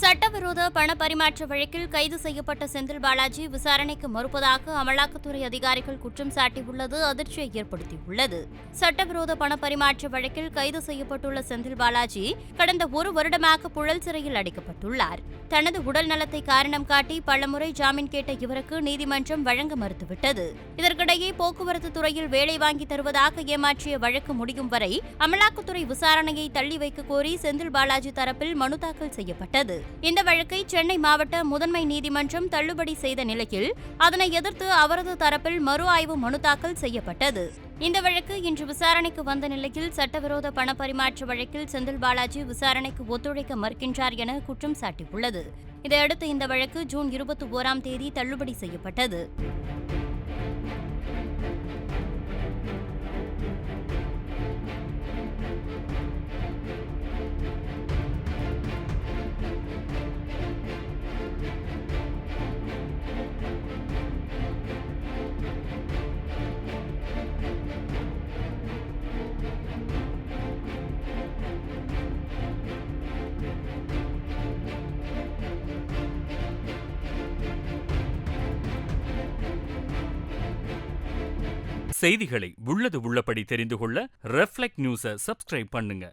சட்டவிரோத பண பரிமாற்ற வழக்கில் கைது செய்யப்பட்ட செந்தில் பாலாஜி விசாரணைக்கு மறுப்பதாக அமலாக்கத்துறை அதிகாரிகள் குற்றம் சாட்டியுள்ளது அதிர்ச்சியை ஏற்படுத்தியுள்ளது. சட்டவிரோத பண பரிமாற்ற வழக்கில் கைது செய்யப்பட்டுள்ள செந்தில் பாலாஜி கடந்த 1 வருடமாக புழல் சிறையில் அடைக்கப்பட்டுள்ளார். தனது உடல் நலத்தை காரணம் காட்டி பலமுறை ஜாமீன் கேட்ட இவருக்கு நீதிமன்றம் வழங்க மறுத்துவிட்டது. இதற்கிடையே போக்குவரத்து துறையில் வேலை வாங்கி தருவதாக ஏமாற்றிய வழக்கு முடியும் வரை அமலாக்கத்துறை விசாரணையை தள்ளி வைக்க கோரி செந்தில் பாலாஜி தரப்பில் மனு தாக்கல் செய்யப்பட்டது. இந்த வழக்கை சென்னை மாவட்ட முதன்மை நீதிமன்றம் தள்ளுபடி செய்த நிலையில் அதனை எதிர்த்து அவரது தரப்பில் மறு ஆய்வு மனு தாக்கல் செய்யப்பட்டது. இந்த வழக்கு இன்று விசாரணைக்கு வந்த நிலையில் சட்டவிரோத பண பரிமாற்ற வழக்கில் செந்தில் பாலாஜி விசாரணைக்கு ஒத்துழைக்க மறுக்கின்றார் என குற்றம் சாட்டியுள்ளது. இதையடுத்து இந்த வழக்கு ஜூன் 21ஆம் தேதி தள்ளுபடி செய்யப்பட்டது. செய்திகளை உள்ளது உள்ளபடி தெரிந்து கொள்ள ரெஃப்ளெக்ட் நியூஸை சப்ஸ்கிரைப் பண்ணுங்க.